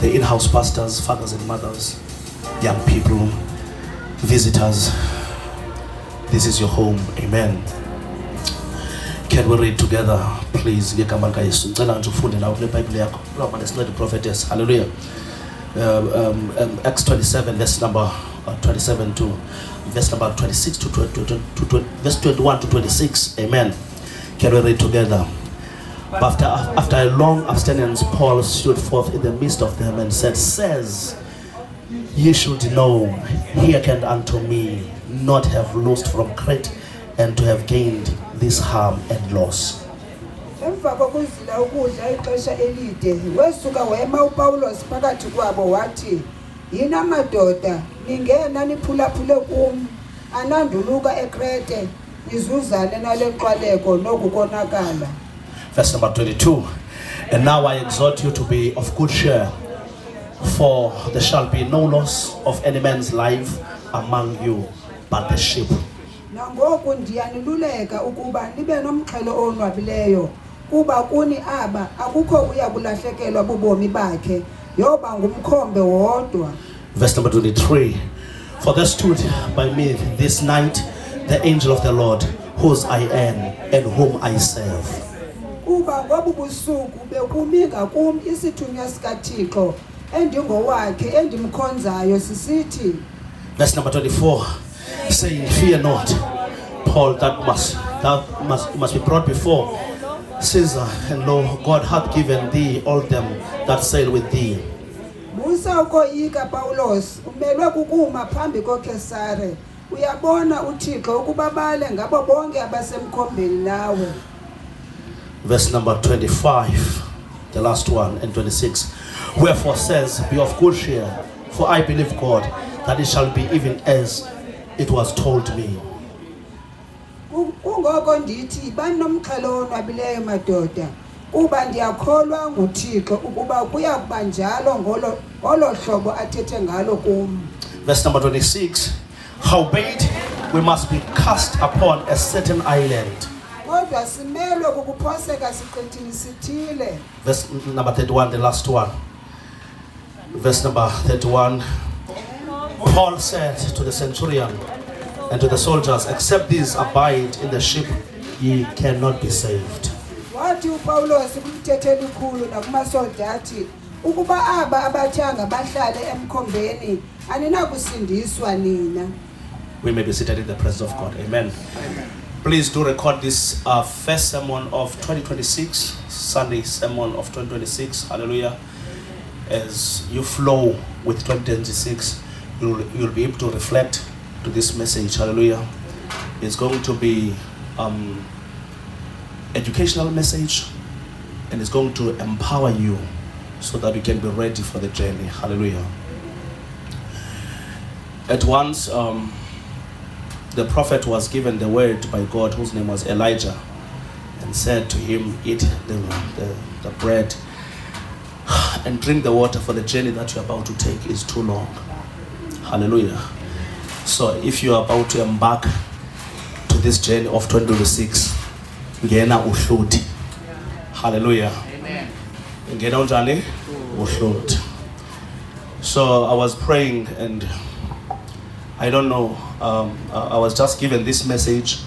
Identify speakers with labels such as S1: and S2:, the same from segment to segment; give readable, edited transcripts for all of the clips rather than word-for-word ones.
S1: the in-house pastors, fathers and mothers, young people, visitors. This is your home. Amen. Can we read together, please? Prophetess. Hallelujah. Acts 27, verse number 27 to verse number 26 to verse 21 to 26. Amen. Can we read together? After a long abstinence, Paul stood forth in the midst of them and says, ye should know, hearken unto me, not have loosed from Crete, and to have gained this harm and loss.
S2: Emva kokuzila ukudla ixesha elide wesuka wema uPawulos phakathi kwabo wathi, yina madoda ningena niphulaphule kum ananduluka eKrete nizuzane nale nqwaleko nokukonakala.
S1: Verse number 22. And now I exhort you to be of good cheer, for there shall be no loss of any man's life among you but the sheep.
S2: Nangoku ndiyaniluleka ukuba nibe nomxhelo onwabileyo, kuba kuni aba akukho uyakulahlekelwa bubomi bakhe, yoba ngumkhombe wodwa.
S1: Verse number 23. For there stood by me this night the angel of the Lord, whose I am and whom I serve.
S2: Kuba ngobu busuku bekumi ngakum isithunywa sikaThixo endingowakhe endimkhonzayo sisithi.
S1: Verse number 24, saying, fear not, Paul, that must be brought before Caesar, and lo, God hath given thee all them that sail with thee.
S2: Musa ukoyika Paulos, umelwe kukuma phambi koKesare. Uyabona uThixo ukuba bale ngabo bonke abasemkhombeni nawe.
S1: Verse number 25, the last one, and 26. Wherefore says, be of good cheer, for I believe God, that it shall be even as it was told me.
S2: Kungoko ndithi banomxhelo onwabileyo madoda, kuba ndiyakholwa nguThixo ukuba kuya kuba njalo ngolo hlobo athethe ngalo kum.
S1: Verse number 26. Howbeit we must be cast upon a certain island.
S2: Kodwa simelwe kukuphoseka siqithini sithile.
S1: Verse number 31, the last one. Verse number 31. Paul said to the centurion and to the soldiers, except these abide in the ship, ye cannot be saved.
S2: Wathi uPawulos kumthetheli khulu nakumasoldati ukuba aba abathanga bahlale emkhombeni aninakusindiswa nina.
S1: We may be seated in the presence of God. Amen. Amen. Please do record this first sermon of 2026, Sunday sermon of 2026. Hallelujah. As you flow with 2026, you'll be able to reflect to this message. Hallelujah. It's going to be educational message, and it's going to empower you so that you can be ready for the journey. Hallelujah. At once, the prophet was given the word by God, whose name was Elijah, and said to him, eat the bread and drink the water, for the journey that you're about to take is too long. Hallelujah. So if you are about to embark to this journey of 2026, ngena uhloti. Hallelujah. Amen. Ngena unjani? Uhloti. So I was praying, and I don't know, I was just given this message,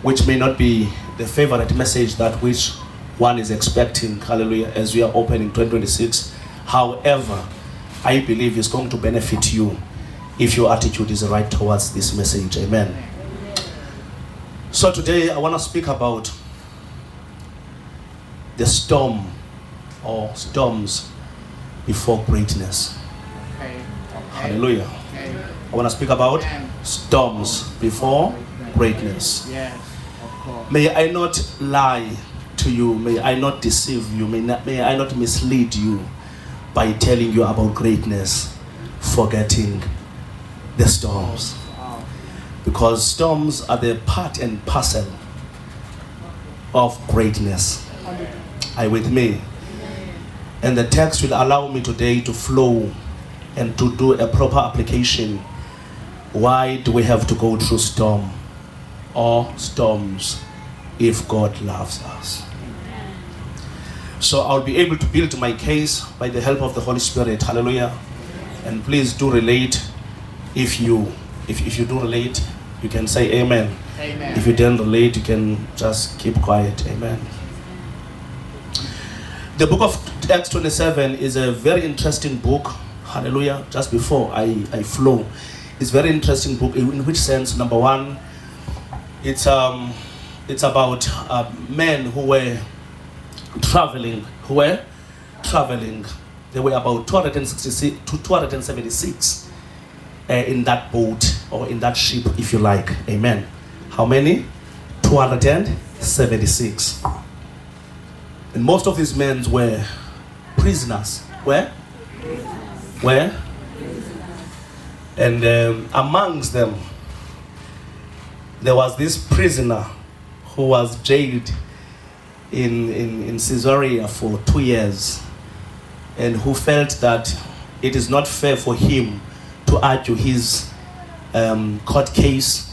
S1: which may not be the favorite message that which one is expecting, hallelujah, as we are opening 2026. However, I believe it's going to benefit you if your attitude is right towards this message. Amen. So today I want to speak about the storm or storms before greatness. Hallelujah. I want to speak about storms before greatness.
S3: Yes, of course.
S1: May I not lie to you. May I not deceive you. May I not mislead you by telling you about greatness, forgetting the storms. Because storms are the part and parcel of greatness. Are you with me? And the text will allow me today to flow and to do a proper application. Why do we have to go through storm or storms if God loves us? So I'll be able to build my case by the help of the Holy Spirit. Hallelujah. And please do relate. If you do relate, you can say amen.
S3: Amen.
S1: If you don't relate, you can just keep quiet. Amen. The book of Acts 27 is a very interesting book. Hallelujah. Just before I flow, it's a very interesting book. In which sense? Number one, it's about men who were traveling. There were about 276 in that boat, or in that ship, if you like. Amen. How many? 276. And most of these men were prisoners. Where? And amongst them, there was this prisoner who was jailed in Caesarea for 2 years, and who felt that it is not fair for him to argue his court case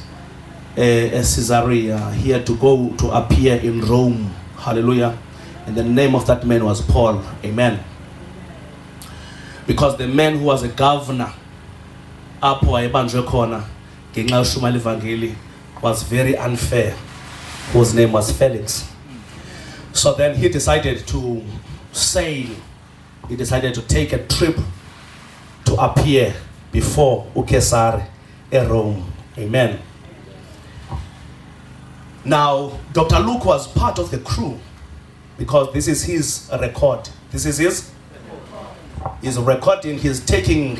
S1: at Caesarea. He had to go to appear in Rome. Hallelujah. And the name of that man was Paul. Amen. Because the man who was a governor was very unfair, whose name was Felix. So then he decided to sail. He decided to take a trip to appear before Caesar in Rome. Amen. Now, Dr. Luke was part of the crew, because this is his record. He's recording, he's taking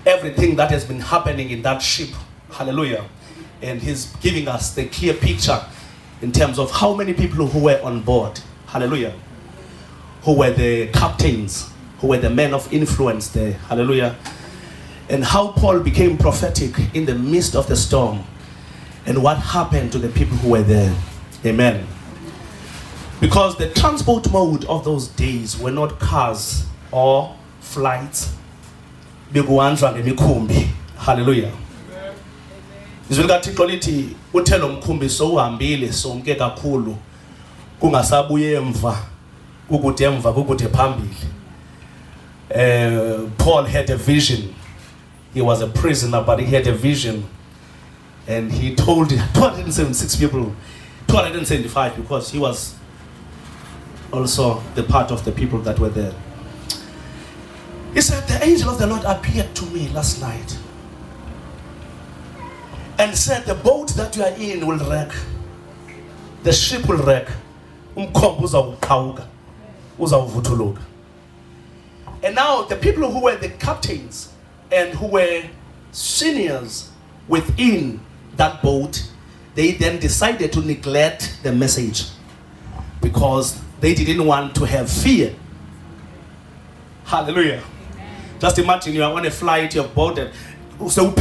S1: everything that has been happening in that ship. Hallelujah. And he's giving us the clear picture in terms of how many people who were on board. Hallelujah. Who were the captains, who were the men of influence there. Hallelujah. And how Paul became prophetic in the midst of the storm, and what happened to the people who were there. Amen. Because the transport mode of those days were not cars or flights. Hallelujah. Izwi likaThixo lithi uthe lo mkhumbi sowuhambile somke kakhulu kungasabuye emva kukude emva kukude phambili. Paul had a vision. He was a prisoner, but he had a vision, and he told 276 people, 275, because he was also the part of the people that were there. He said, the angel of the Lord appeared to me last night and said, the boat that you are in will wreck. The ship will wreck. And now the people who were the captains and who were seniors within that boat, they then decided to neglect the message, because they didn't want to have fear. Hallelujah. Just imagine you are on a flight, you have boarded, so it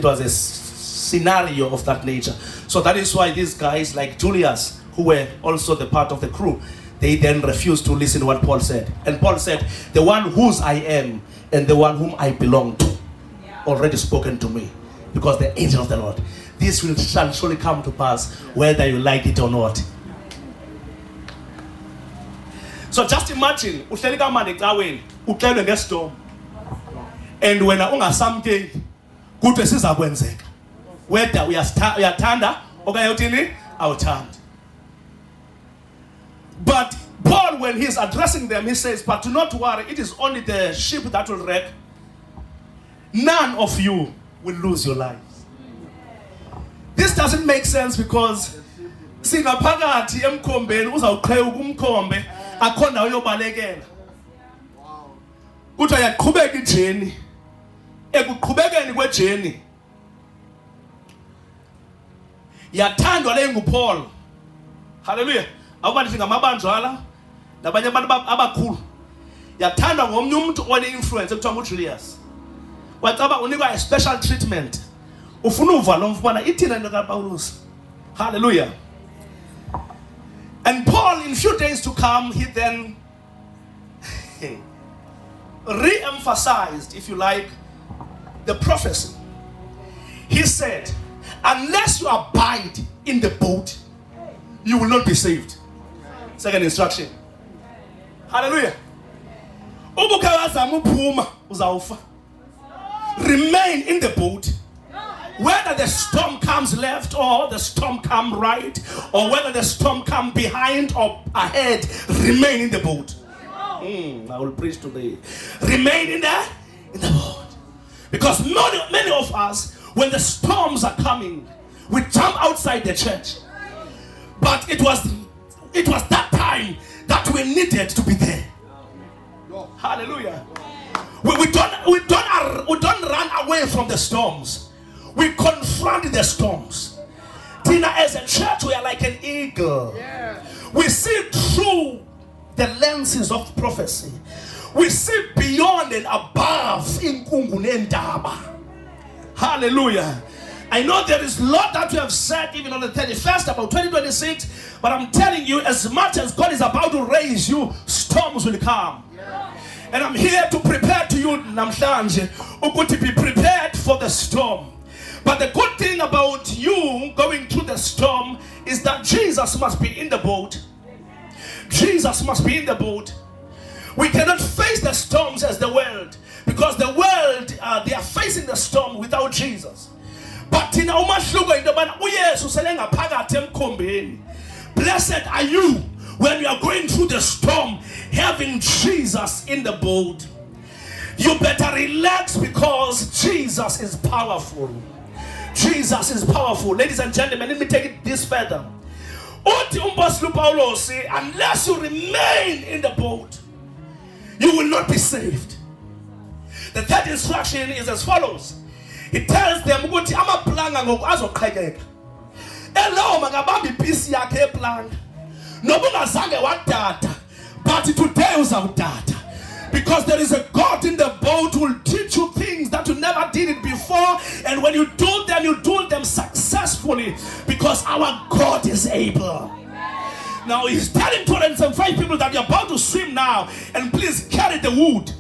S1: was a scenario of that nature. So that is why these guys like Julius, who were also the part of the crew, they then refused to listen to what Paul said. And Paul said, the one whose I am and the one whom I belong to already spoken to me, because the angel of the Lord, this shall surely come to pass whether you like it or not. So just imagine, uhleli kamande ecaweni, uxelwe ngestorm. And wena ungasamkeli, kuthi sizakwenzeka. Whether uyathanda okanye uthini awuthandi. But Paul, when he's addressing them, he says, but do not worry, it is only the ship that will wreck. None of you will lose your lives. This doesn't make sense, because singaphakathi emkhombeni uzawuqhela kumkhombe akho ndawo yobalekela. Kuthiwa yaqhubeka ijeni. Ekuqhubekeni kwejeni yathandwa le nguPaul. Hallelujah. Awubathi ngamabanjwala nabanye abantu abakhulu. Yathandwa ngomnye umuntu one influence ekuthiwa nguJulius. Wacaba unikwa a special treatment. Ufuna uva lo mfana ithina into kaPaulus. Hallelujah. And Paul, in few days to come, he then re-emphasized, if you like, the prophecy. He said, unless you abide in the boat, you will not be saved. Second instruction. Hallelujah. Remain in the boat. Whether the storm comes left or the storm comes right, or whether the storm comes behind or ahead, remain in the boat. I will preach today. Remain in the boat. Because many of us, when the storms are coming, we jump outside the church. But it was that time that we needed to be there. Hallelujah. We don't run away from the storms. We confront the storms. Tina, as a church, we are like an eagle. We see through the lenses of prophecy. We see beyond and above in Kungunendaba. Hallelujah. I know there is a lot that we have said even on the 31st about 2026, but I'm telling you, as much as God is about to raise you, storms will come. And I'm here to prepare to you, Namhlanje, to be prepared for the storm. But the good thing about you going through the storm is that Jesus must be in the boat. Jesus must be in the boat. We cannot face the storms as the world, because the world, they are facing the storm without Jesus. But in our blessed are you when you are going through the storm, having Jesus in the boat. You better relax, because Jesus is powerful. Jesus is powerful. Ladies and gentlemen, let me take it this further. Unless you remain in the boat, you will not be saved. The third instruction is as follows. It tells them, but today was our data. Because there is a God in the boat who will teach you things that you never did it before. And when you do them successfully. Because our God is able. Now he's telling 205 people that you're about to swim now. And please carry the wood.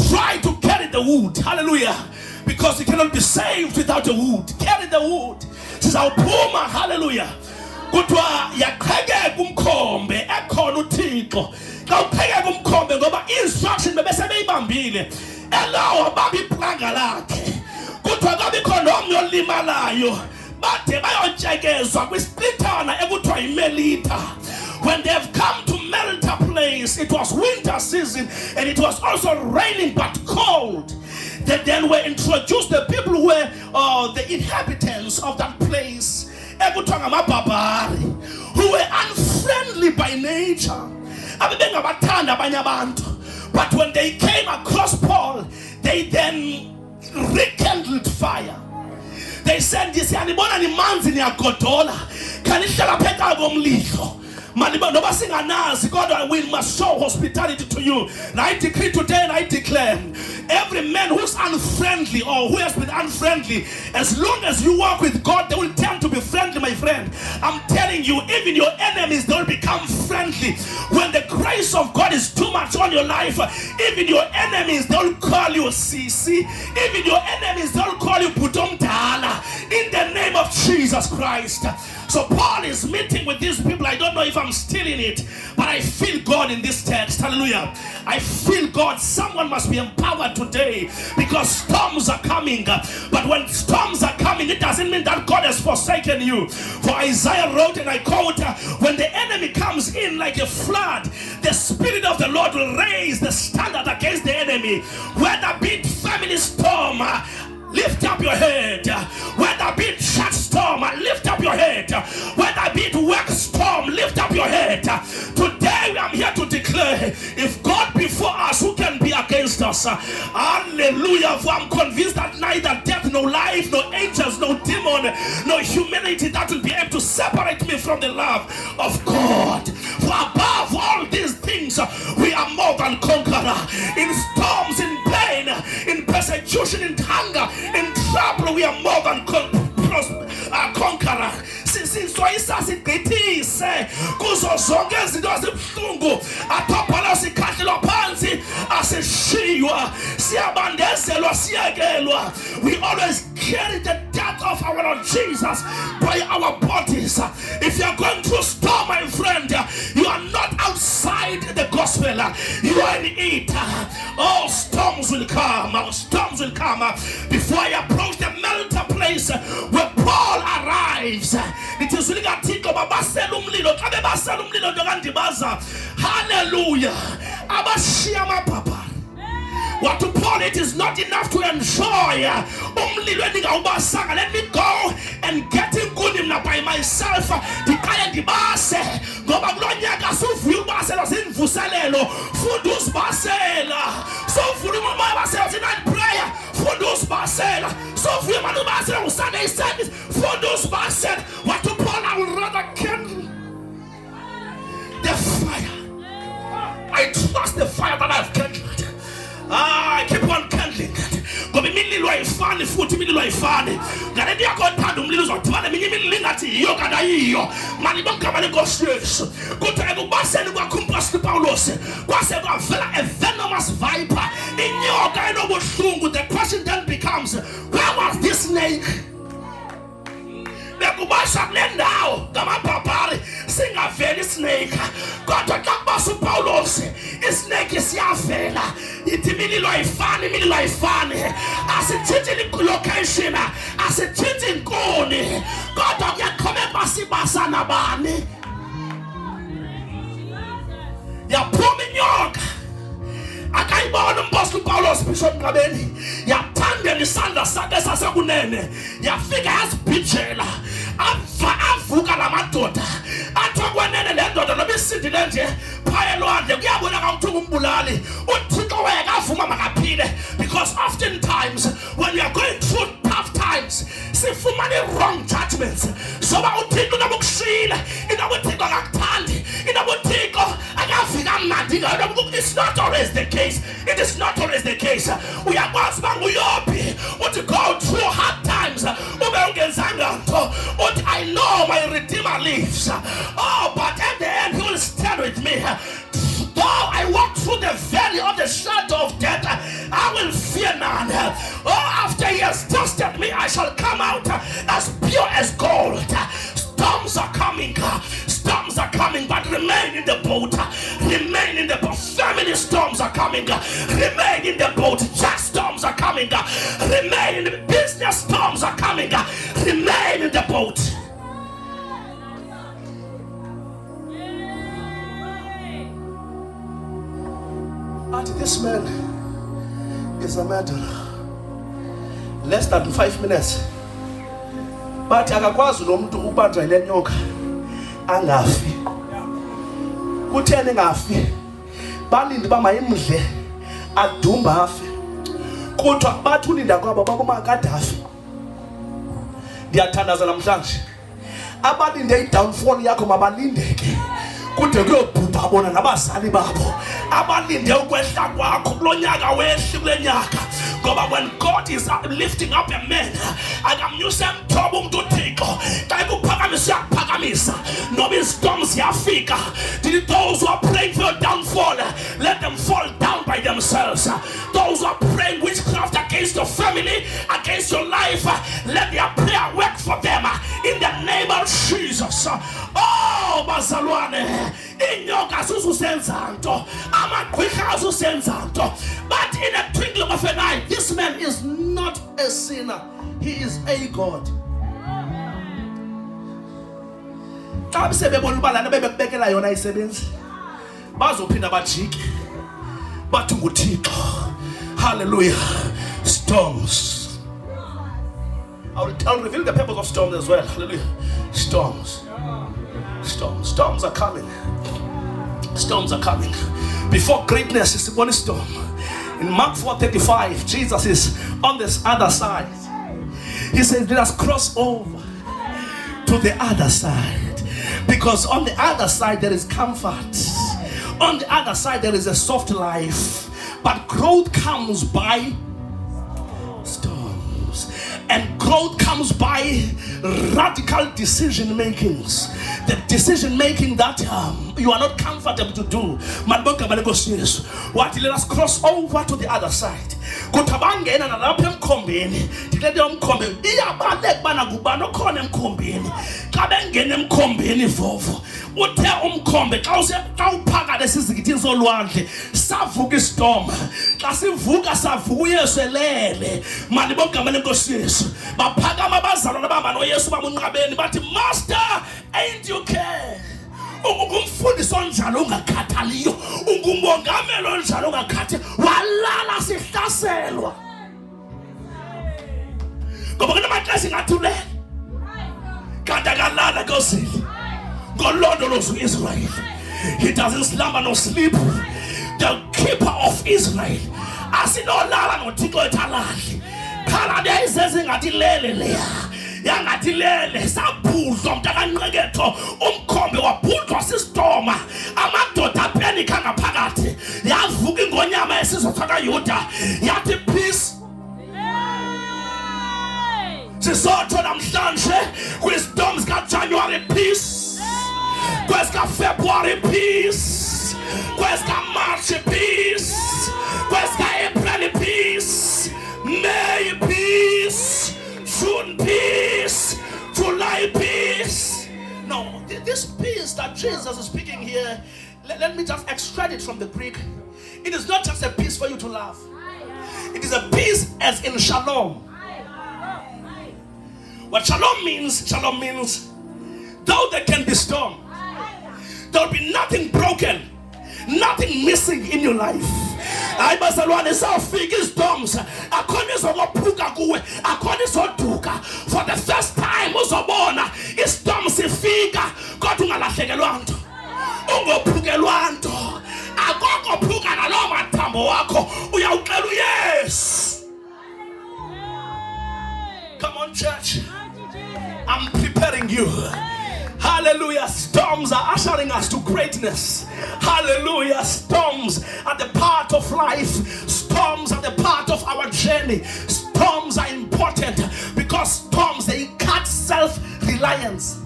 S1: Try to carry the wood. Hallelujah. Because you cannot be saved without the wood. Carry the wood. This is our puma. Hallelujah. Kutwa yakheke kumkhombe ekhona uThixo. Ka upheke kumkhombe ngoba instruction bebese beyibambile. Elawo abamba iplanga lakhe. Kutwa kabe khona omnye olimalayo. Bade bayotshekeza kwisplitana ekuthiwa iMelita. When they have come to Melita place, it was winter season and it was also raining but cold. They then were introduced, the people who were the inhabitants of that place, who were unfriendly by nature. But when they came across Paul, they then rekindled fire. They said, God will must show hospitality to you. And I decree today and I declare, every man who's unfriendly or who has been unfriendly, as long as you walk with God, they will tend to be friendly, my friend. I'm telling you, even your enemies, they'll become friendly. When the grace of God is too much on your life, even your enemies, they'll call you CC. Even your enemies, they'll call you Putom Tala. In the name of Jesus Christ. So Paul is meeting with these people. I don't know if I'm still in it, but I feel God in this text. Hallelujah. I feel God. Someone must be empowered today, because storms are coming. But when storms are coming, it doesn't mean that God has forsaken you. For Isaiah wrote, and I quote, when the enemy comes in like a flood, the Spirit of the Lord will raise the standard against the enemy. Whether be it family storm, lift up your head. Whether be it church storm, lift up your head. Whether be it work storm, lift up your head. Today I'm here to declare, if God be for us, who can be against us? Hallelujah. For I'm convinced that neither death, no life, no angels, no demon, no humanity that will be able to separate me from the love of God. For above all these things, we are more than conqueror. In storms, in pain, in persecution, in hunger, in trouble, we are more than conqueror. Sisoyisa sigqithise kuzo zonke izinto ezibuhlungu, athophala sikhahlelwa phansi, asishiywa, siyabandezelwa, siyakelwa. We always carry the death of our Lord Jesus by our bodies. If you are going through hide the gospel, you are in it. Oh, storms will come. Storms will come. Before I approach the melting place where Paul arrives, it is really a tick of a hallelujah. Abashiyama papa. What to Paul, it is not enough to enjoy. Let me go and get him good enough by myself. The kind of bass, go back Lonyaka, so few Barcelos in Fusalelo, Fudus Barcela, so few Barcelos in prayer, Fudus Barcela, so few Manu Barcela Sunday service, Fudus Barcela. What to Paul, I would rather kindle the fire. I trust the fire that I've kindled. I keep on kindling. Go be mililo ifani futhi mililo ifani. Ngale ndiyakothanda umlilo uzodibana minye imililo ngathi iyo kana iyo. Mani bangabale ngoshesu. Kodwa ekubaseni kwaKhumphasi Paulos kwase kwavela a venomous viper. Inyoka enobuhlungu. The question then becomes, where was this snake? Bekubasha kule ndawo ngamabhabhari singaveli snake. Kodwa xa kubasa uPaulos isnake siyavela. Ithi mililo ayifani. Asitshintshe location, asitshintshe inkuni. Kodwa kuyakhomeka sibasa nabani. Yaphuma inyoka. Akayibona uMpostoli Paulos Bishop Ngabeni. Yathanda isandla sakhe sasekunene. Yafika yazibhijela. Avuka lamadoda. Athi kwenene le ndoda noba isindile nje phaya elwandle kuyabonaka ukuthi ungumbulali. uThixo weka avuma makaphile. Because oftentimes when we are going through tough times, sifumane wrong judgments. Soba uThixo nobukushila, inoba uThixo akakuthandi, inoba uThixo akafika mnandi. It's not always the case. It is not always the case. Uyakwazi uba nguYobi uthi go through hard times ube ungenzanga nto. Uthi I know my Redeemer lives. Oh, but at the end he will stand with me. Though I walk through the valley of the shadow of death, I will fear none. Oh, after he has tested me, I shall come out as pure as gold. Storms are coming, but remain in the boat. Remain in the boat. Family storms are coming. Remain in the boat. Just storms are coming. Remain in the business storms are coming. Remain in the boat. And this man is a murderer. Less than 5 minutes. But akakwazi lo muntu ubanjwa ile nyoka angafi. Kutheni ngafi? Balindi bamayimdle adumba afi. Kodwa bathi ulinda kwabo bakumakadafi. Ndiyathandaza namhlanje. Abalinde i-downfall yakho mabalindeke. Kude kuyobhubha bona nabazali babo. Abalinde ukwehla kwakho kulonyaka wehli kulenyaka. Ngoba when God is lifting up a man, akamnyusa emthoba umuntu uThixo. Xa ekuphakamisa uyakuphakamisa. Noba izstorms ziyafika. Those who are praying for your downfall, let them fall down by themselves. Those who are praying witchcraft against your family, against your life, let their prayer work for them. In the name of Jesus. Oh, bazalwane. Inyoka susenza nto. Amagqwirha susenza nto. But in a twinkling of an eye, this man is not a sinner. He is a God. Xa sebebona ubalana bebekubekela yona isebenzi. Bazophinda bajike. Bathi nguThixo. Hallelujah. Storms. I'll reveal the purpose of storms as well. Hallelujah. Storms. Storms are coming. Storms are coming. Before greatness is one storm. In Mark 4:35, Jesus is on this other side. He says, let us cross over to the other side. Because on the other side there is comfort. On the other side there is a soft life. But growth comes by storms. And growth comes by radical decision makings. The decision making that you are not comfortable to do. What? Let us cross over to the other side. Kutabangena na lapha emkhombeni. Dilede umkhombe. Iyabaleka bana kubani okhona emkhombeni. Xa bengena emkhombeni vovo. Uthe umkhombe xa uphakade sizikithini solwandle savuka istorm. Xa sivuka savuka uYesu elele. Mali bogama lenkosi Yesu. Baphakama abazalwana baba noYesu bamunqabeni bathi Master, ain't you care? Ungumfundisi onjalo ungakhathaliyo, ungumongameli onjalo ungakhathi, walala sihlaselwa. Ngoba kunamaxesha ngathulele. Kanti akalala Nkosini. Ngolondolozo Israel. He doesn't slumber nor sleep. The keeper of Israel. Asinolala noThixo ethalali. Khala deyisezingathi lele leya. Yangathilele sabhudlwa mntakanqeketho umkhombe wabhudlwa sistoma amadoda aphenika ngaphakathi yavuka ingonyama yesizwe sakayuda yathi peace. Sisotho namhlanje kwistorm zikaJanuary peace, kwesikaFebruary peace, kwesikaMarch peace, kwesikaApril peace, May peace, June peace, July peace. No, this peace that Jesus is speaking here, let me just extract it from the Greek. It is not just a peace for you to love. It is a peace as in shalom. What shalom means, though there can be storm, there will be nothing broken, nothing missing in your life. I bazalwane sawufika istorms akhona izokuphuka kuwe akhona izoduka for the first time uzobona istorms ifika kodwa ungalahlekelwa nto ungophukelwa nto akokophuka nalo mathambo wakho uyawuxela uYesu. Come on church, I'm preparing you. Hallelujah. Storms are ushering us to greatness. Hallelujah. Storms are the part of life. Storms are the part of our journey. Storms are important because storms, they cut self-reliance.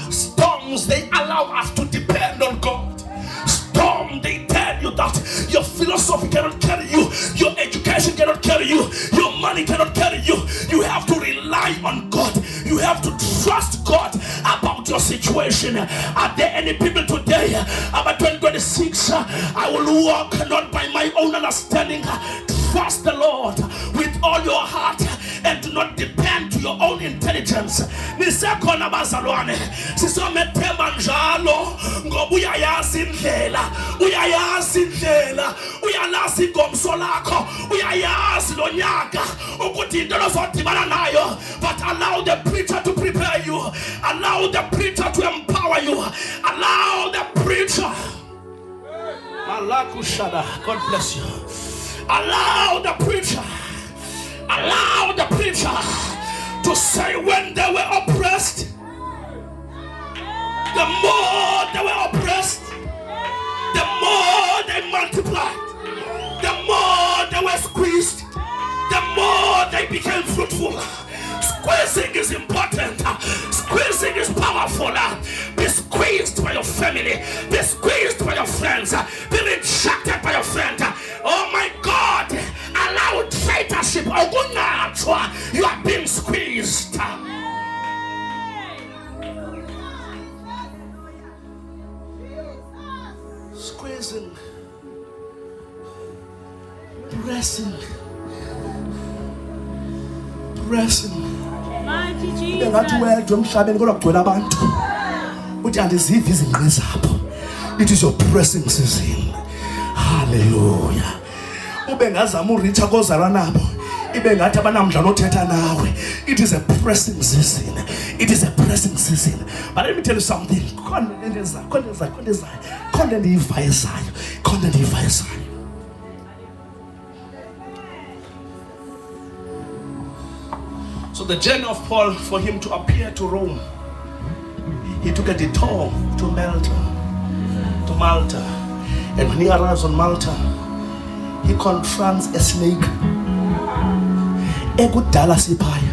S1: Storms, they allow us to depend on God. Storm, they tell you that your philosophy cannot carry you, your education cannot carry you, your money cannot carry you. You have to rely on God. You have to trust God about your situation. Are there any people today about 2026? I will walk not by my own understanding. Trust the Lord with all your heart and do not depend to your own intelligence. Nisekhona bazalwane sisomethemba njalo ngoba uyayazi indlela uyalazi ingomso lakho uyayazi lo nyaka ukuthi into lozodibana nayo. But allow the preacher to prepare you, allow the preacher to empower you, allow the preacher. God bless you. Allow the preacher to say when they were oppressed, the more they were oppressed, the more they multiplied, the more they were squeezed, the more they became fruitful. Squeezing is important. Squeezing is powerful. Be squeezed by your family. Be squeezed by your friends. Be rejected by your friend. Oh my God. Allow traitorship. You are being squeezed. Squeezing. Pressing. Engathi wedwa emhlabeni kodwa kugcwele abantu uthi andizivi izingqi zabo. It is your pressing season. Hallelujah. Ube ngazama ureach kozalwa nabo ibe ngathi abanamdla nothetha nawe. It is a pressing season. It is a pressing season. But let me tell you something. Khona ndiyivayisayo. So the journey of Paul, for him to appear to Rome, he took a detour to Malta. And when he arrives on Malta, he confronts a snake. Ekudala siphaya.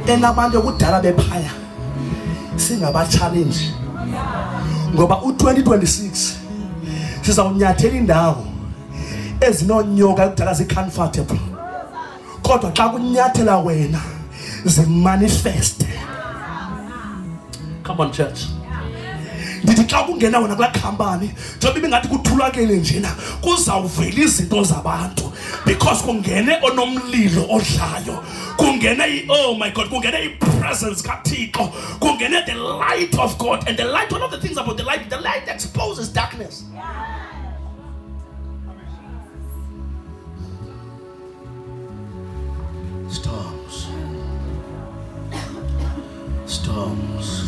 S1: Enabantu ekudala bephaya. Singaba challenge. ngoba u2026 sizawunyathela indawo ezinonyoka ekudala zi-comfortable, kodwa xa kunyathela wena zi-manifest. Come on church. Ndithi xa kungena wena kulaa khampani njengoba ibingathi kuthulakele njena kuzawuvela izinto zabantu, because kungene onomlilo odlayo, kungene oh my God, kungene i-presence kaThixo, kungene the light of God. And the light, one of the things about the light exposes darkness. Storms.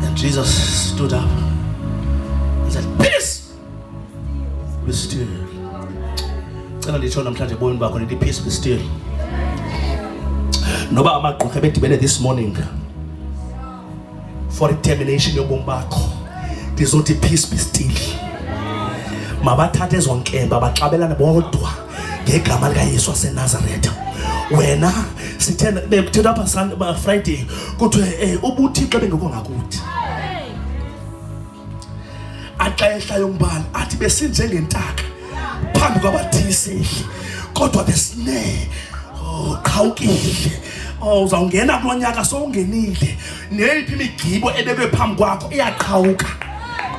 S1: And Jesus stood up and said, peace, be still. Peace, be still. Noba amagqwetha bedibene this morning for determination yobomi bakho, ndizothi peace, be still. Mabathathe ezonkemba baxabelane bodwa ngegama likaYesu waseNazaretha. Wena sithena bethetha apha Friday kuthiwe ubuthixo bengekho ngakuthi. Axehla yombala athi besinjengentaka phambi kwabathiseli, kodwa besine qhawukile. Uzawungena kulonyaka sowungenile, neyiphi imigibo ebekwe phambi kwakho iyaqhawuka.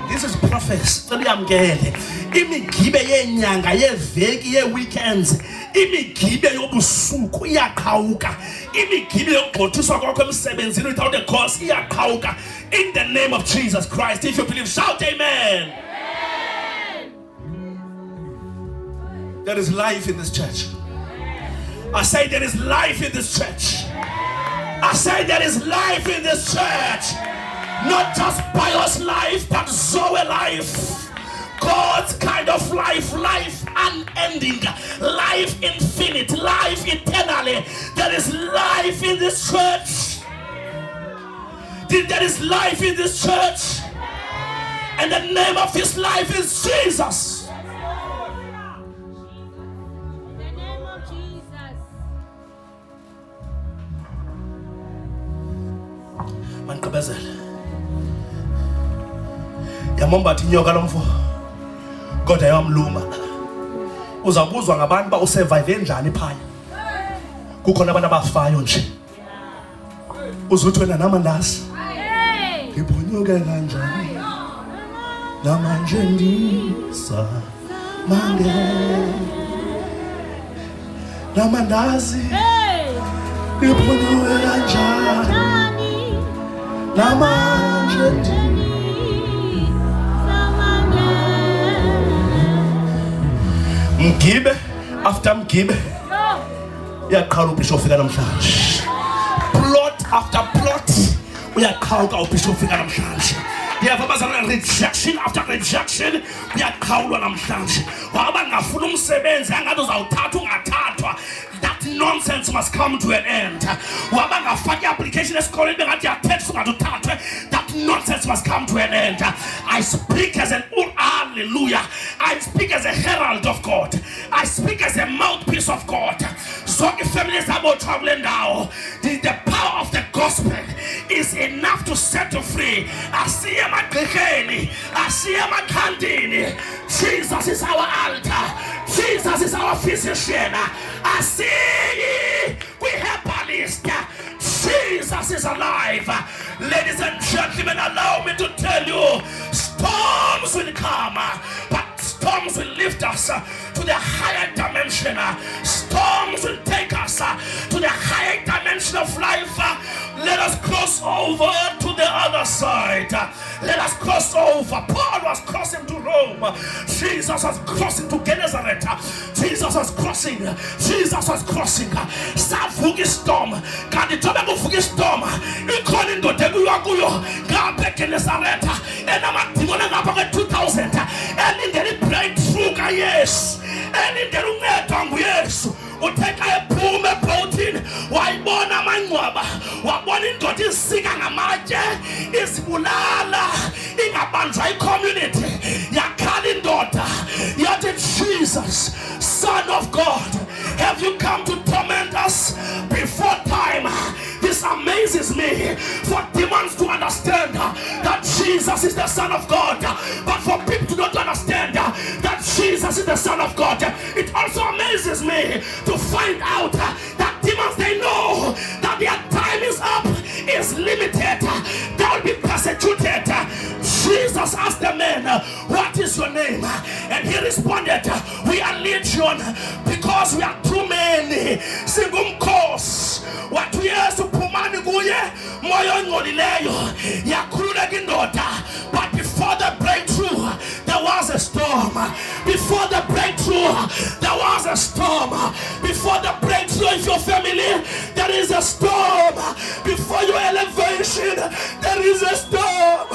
S1: This is prophecy. Uyamkele imigibe yenyanga, yeveki, yeweekends, imigibe yobusuku iyaqhawuka, imigibe yokugxothiswa kwakho emsebenzini without a cause iyaqhawuka. In the name of Jesus Christ, if you believe, shout amen. There is life in this church. I say there is life in this church. I say there is life in this church. Not just Bios life, but Zoe life. God's kind of life, life unending, life infinite, life eternally. There is life in this church. There is life in this church. And the name of this life is Jesus.
S3: In the name of Jesus.
S1: Mankabazela. Yamomba athi inyoka lomfo kodwa yamluma. Uzabuzwa ngabantu ba usurvive njani phaya. Kukhona abantu abafayo nje. Uzuthi wena namandazi. Ngibonyuke kanjani. Namanje ndisa mange. Namandazi. Ngibonyuke kanjani. Namanje ndisa Mgibe after Mgibe uyaqhala ubhisho ufika namhlanje. Plot after plot uyaqhawuka ubhisho ufika namhlanje. Ndiyavabazana rejection after rejection uyaqhawulwa namhlanje. Waba ngafuna umsebenzi angathi uzawuthatha ungathathwa. That nonsense must come to an end. Waba ngafaka i-application esikoleni bengathi yatext ungathathwe. That nonsense must come to an end. I speak as an hallelujah. I speak as a herald of God. I speak as a mouthpiece of God. So the families are about traveling now. The power of the gospel is enough to set you free. Asiya magqirheni, asiya makhandini. Jesus is our altar. Jesus is our physician. Asiyi kwi-herbalist. Jesus is alive. Ladies and gentlemen, allow me to tell you, storms will come, but storms will lift us to the higher dimension. Storms will take us to the higher dimension of life. Let us cross over to the other side. Let us cross over. Paul was crossing to Rome. Jesus was crossing to Gennesaret. Jesus was crossing. Jesus was crossing. Savuka istorm. Kanti thoba kuvuka istorm. Ikhona indoda ekuyiwa kuyo ngapha eGenesaret. Enamadimoni ngapha kwe-2000. Elindele i-breakthrough kaYesu. Elindele uncedwa nguYesu. Uteka ephume ebhotini wayibona amangcwaba, wabona indoda isika ngamatye izibulala ingabanjwa i-community. Yakhala indoda yathi, Jesus, Son of God, have you come to torment us before time? This amazes me for demons to understand that Jesus is the Son of God, but for people to not understand that Jesus is the Son of God. It also amazes me to find out that demons, they know that their time is up, is limited, they will be persecuted. Jesus asked the man, what is your name? And he responded, we are legion because we are too many. Singum cause what we are to pumani guye moyo ngolileyo yakhululeka indoda. But before the breakthrough there was a storm. Before the breakthrough there was a storm. Before the breakthrough of your family there is a storm. Before your elevation there is a storm.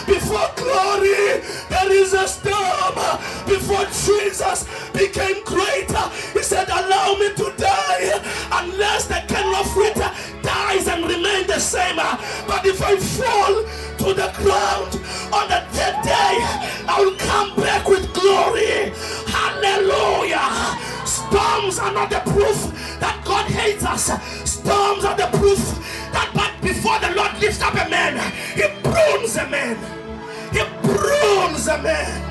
S1: Before glory there is a storm. Before Jesus became greater, he said, allow me to die unless the kernel of wheat dies and remain the same. But if I fall to the ground on the third day, I will come back with glory. Hallelujah. Storms are not the proof that God hates us. Storms are the proof that but before the Lord lifts up a man, he prunes a man. He prunes a man.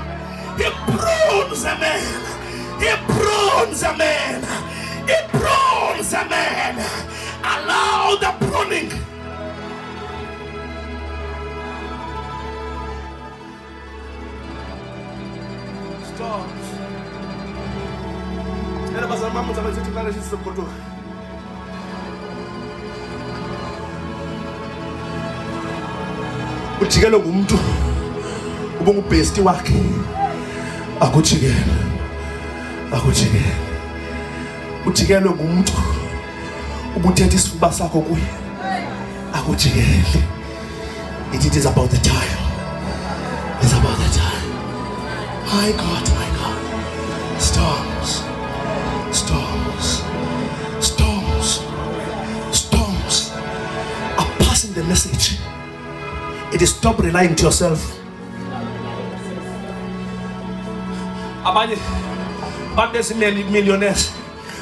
S1: He prunes a man. He prunes a man. He prunes a man. Allow the pruning. Storms. Ujikelo ngumuntu ubungubhesti wakhe akujikela ujikelo ngumuntu ubuthethe isifuba sakho kuye akujikele. It is about the time. It's about the time. My God. Storms are passing the message. It is stop relying to yourself. Abanye batezi millionaires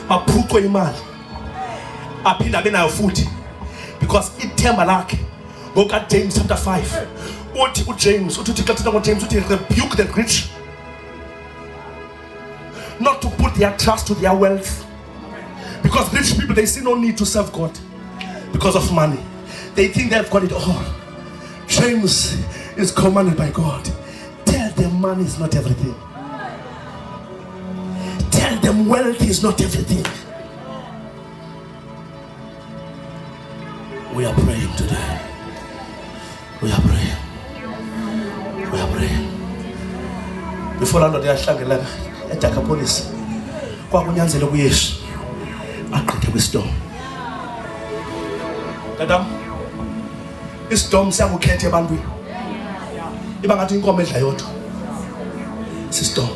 S1: baphucwa imali aphinda benayo futhi because ithemba lakhe ngoka James chapter 5 uthi uJames uthi xa thetha ngoJames uthi rebuke the rich not to put their trust to their wealth, because rich people, they see no need to serve God because of money. They think they've got it all. James is commanded by God. Tell them money is not everything. Tell them wealth is not everything. We are praying today. We are praying. Before Lord yahlangelana eDecapolis kwakunyanzela kuYesu aqithe kwistorm. Dadam, istorm siyakukhetha ebantwini. Iba ngathi inkomo edla yodwa. Sistorm.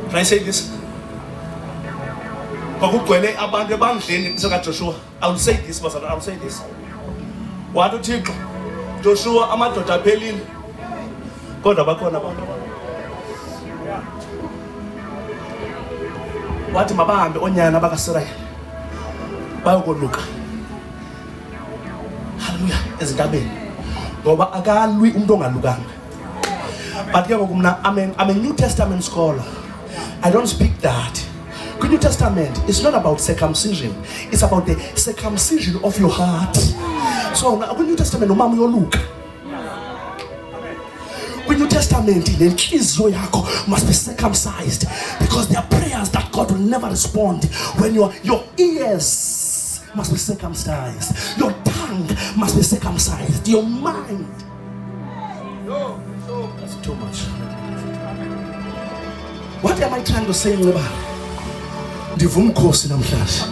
S1: Can I say this? Kwakugcwele abantu ebandleni sikaJoshua. I will say this, but I will say this. Wathi uThixo, Joshua amadoda aphelile. Kodwa bakhona abantu. Wathi mabahambe onyana bakaSirayeli bayokoluka. Hallelujah. Ezintabeni. Ngoba akalwi umuntu ongalukanga. But ke ngoku mina I'm a New Testament scholar. I don't speak that. The New Testament is not about circumcision. It's about the circumcision of your heart. So the New Testament umama uyoluka. The New Testament inhliziyo yakho must be circumcised, because there are prayers that God will never respond when your ears must be circumcised, your tongue must be circumcised, your mind. That's too much. What am I trying to say, Ngeba? Ndivumkhosi namhlanje.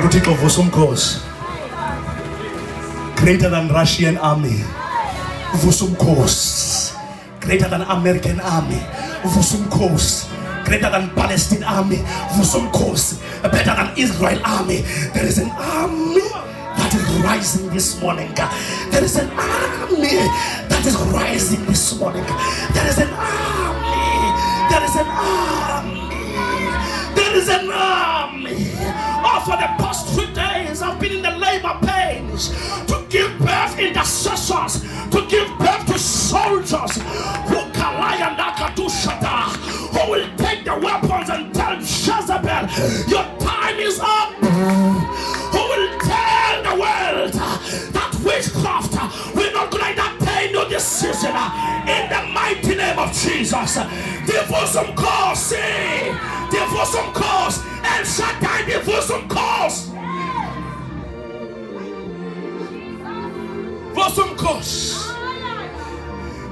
S1: UThixo vusa umkhosi. Greater than Russian army, vusa umkhosi. Greater than American army, vusa umkhosi. Greater than Palestine army, vusa umkhosi. Better than Israel army. There is an army that is rising this morning. There is an army that is rising this morning. There is an army. There is an army. there is an army. Oh, for the past 3 days, I've been in the labor pains to give birth intercessors, to give birth to soldiers who will take the weapons and tell Jezebel, your time is up. Who will tell the world that witchcraft will not grind that pain you this season. In the mighty name of Jesus. Therefore some cause, see. Therefore some cause. El Shaddai, therefore some cause. For some cause.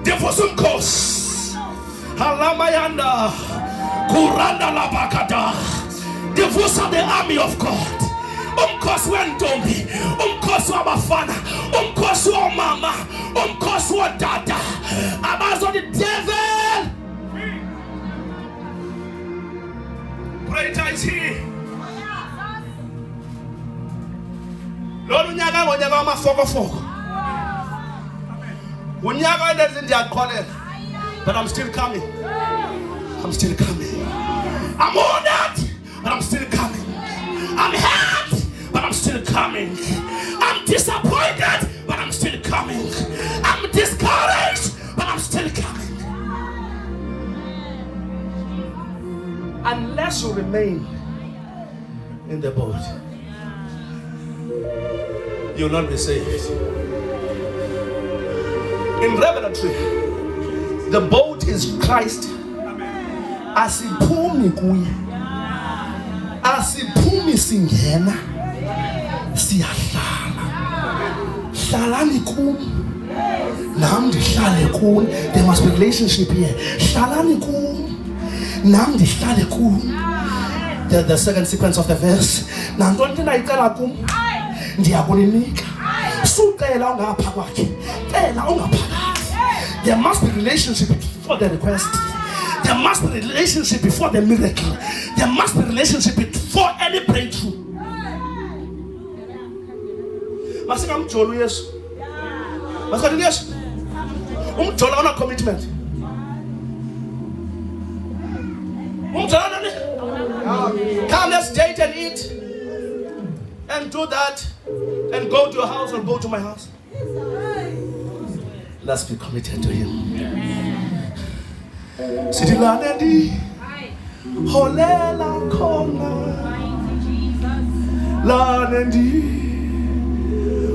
S1: Therefore some cause. Halamayanda. Kuranda labakada. Divorce of the army of God. Umkhosi wentombi, umkhosi wabafana, umkhosi womama, umkhosi wodada. Abazo the devil. Greater is he. Lord unyaka ngonyaka wamafokofoko. Unyaka endenza ndiyaqholela. But I'm still coming. I'm still coming. I'm honored, but I'm still coming. I'm hurt, but I'm still coming. I'm disappointed, but I'm still coming. I'm discouraged, but I'm still coming. Unless you remain in the boat, you'll not be saved. In Revelatory, the boat is Christ. Asiphumi kuye. Asiphumi singena. Siyahlala. Hlalani kum. Nam ndihlale kum. There must be relationship here. Hlalani kum. Nam ndihlale kum. The second sequence of the verse. Nantoni nayicela kum. Ndiyakuninika. Sucela ungapha kwakhe. Cela ungaphakathi. There must be relationship before the request. There must be relationship before the miracle. There must be relationship before any breakthrough. Masika mjolo Yesu. Masika Yesu. Umjolo ona commitment. Umjolo nani? Come, let's date and eat and do that and go to your house or go to my house. Let's be committed to him. Siti lanendi holela kona lanendi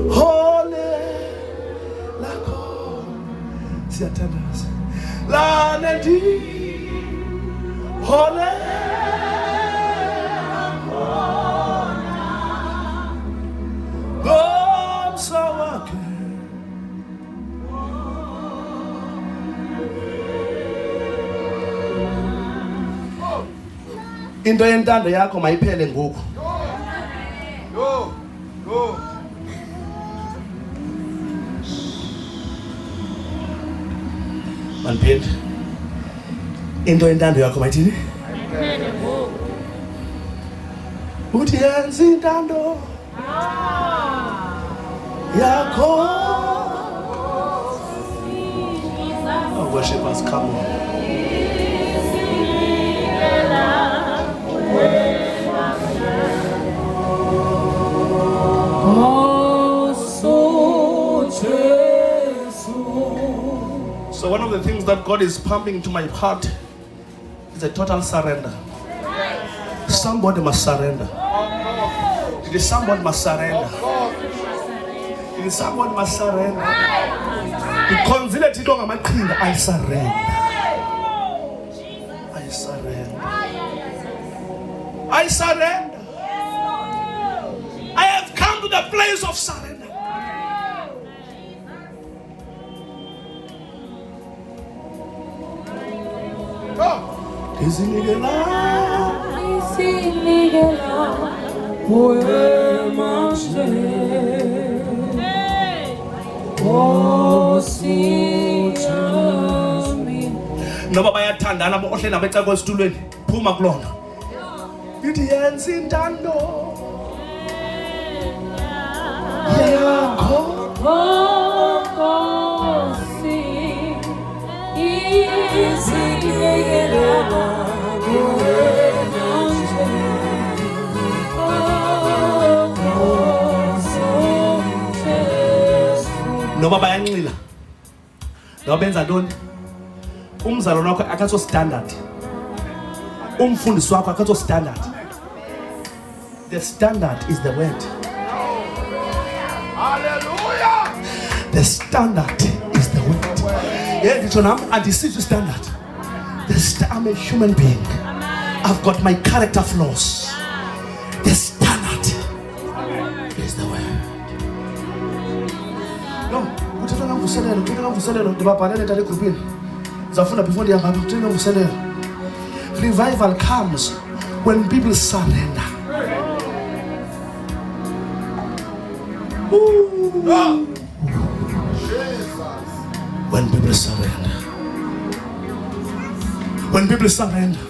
S1: holela kona siyatandaza lanendi holela kona gomsa wake. Into yentando yakho mayiphele ngoku. Go. Manphinde. Into yentando yakho mayithini? Mayiphele ngoku. Uthi yenza intando. Yakho. Oh, worshipers, come on. So one of the things that God is pumping into my heart is a total surrender. Somebody must surrender. Somebody must surrender. Somebody must surrender. I surrender. I surrender. I surrender. I have come to the place of surrender. Noba bayathandana bohle nabecako esitulweni phuma kulona ithi yenza intando yakho
S4: Nkosi izinikela kuwe manje
S1: Noba bayanxila. Noba benza ntoni? Umzalwane wakho akatho standard. Umfundisi wakho akatho standard. The standard is the word.
S4: Hallelujah.
S1: The standard is the word. Yeah, it's an anti-situ standard. I'm a human being. I've got my character flaws. The standard is the word. No, revival comes when people surrender. Ooh. When people surrender. When people surrender.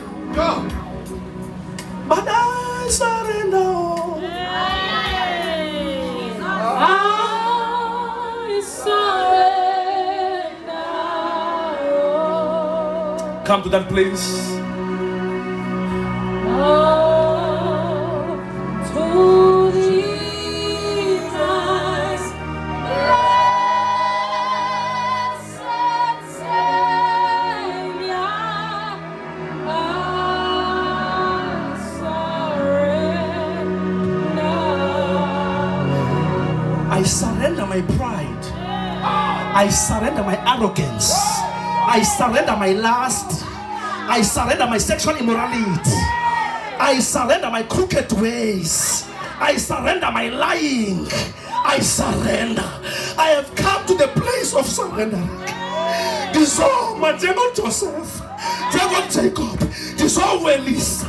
S1: But I surrender.
S3: I surrender.
S1: Come to that place.
S3: To thee, my blessed Savior, I surrender.
S1: I surrender my pride. I surrender my arrogance. I surrender my lust. I surrender my sexual immorality. I surrender my crooked ways. I surrender my lying. I surrender. I have come to the place of surrender. Dissolve my Jacob Joseph, Jacob Jacob, dissolve Elisa,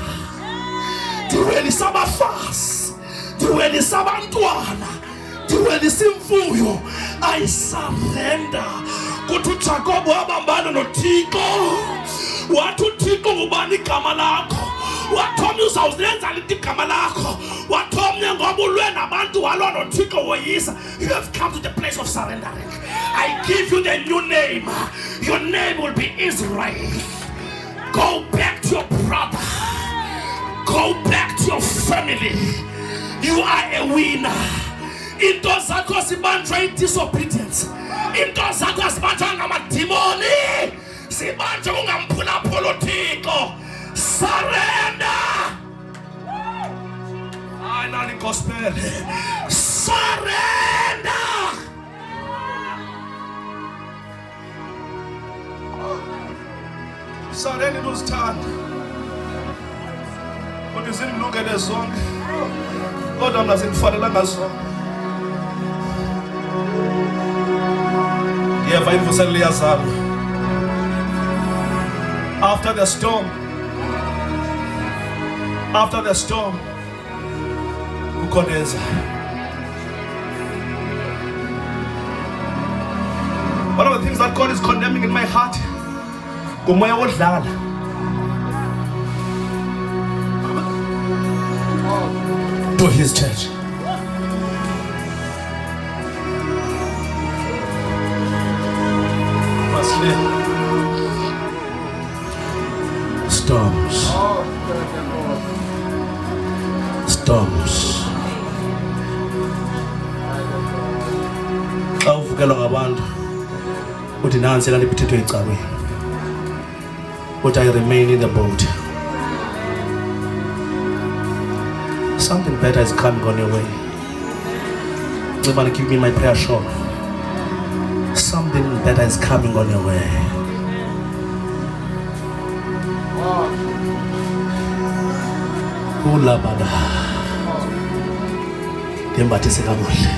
S1: Elisa Mafas, Elisa Mantuana, Elisa Mfuyo. I surrender. Go to Jacob Wabambano no Tiko. Watu Tiko ubani kama lako. Watomi uzawuzenza lithi igama lakho. Wathomnye ngoba ulwe nabantu walwa noThixo woyisa. You have come to the place of surrendering. I give you the new name. Your name will be Israel. Go back to your brother. Go back to your family. You are a winner. Into zakho sibanjwe disobedience. Into zakho sibanjwe ngamadimoni. Sibanjwe ungamphulaphula uThixo. Surrender. Finally, gospel. Surrender. Surrender to stand. But you didn't look at the song. God doesn't follow the song. Yeah, fine for Sunday after the storm. After the storm, ukoneza. One of the things that God is condemning in my heart, kumoya wodlala. To his church. Firstly, storms. Storms. Xa uvukelwa ngabantu uthi nansi laa nto iphithethwe ecaweni, but I remain in the boat. Something better is coming on your way. Everybody give me my prayer shawl. Something better is coming on your way. Ulabada. Ndimbathise kakuhle.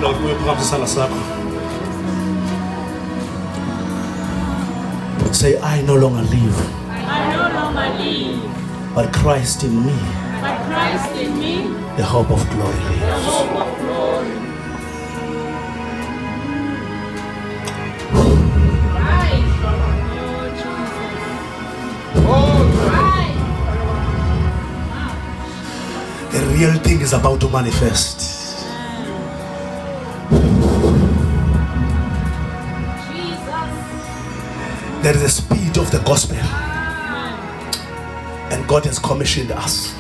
S1: Lokho uyophakamisana sakho. Say, I no longer live.
S3: I no longer live,
S1: But Christ in me,
S3: but Christ in me,
S1: the hope of glory
S3: the
S1: lives.
S3: hope of glory. Right. Oh, Jesus. Right.
S1: The real thing is about to manifest.
S3: Jesus.
S1: There is a speed of the gospel, and God has commissioned us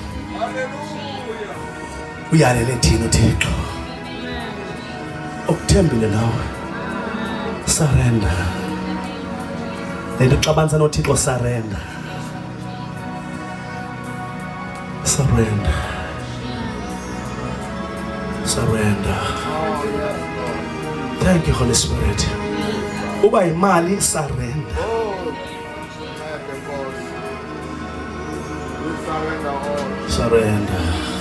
S1: uyalele thina uThixo ukuthembile nawe. Surrender. Lento xabanisa noThixo, surrender. Surrender. Surrender. Thank you, Holy Spirit. Uba imali, surrender.
S4: We surrender all.
S1: Surrender.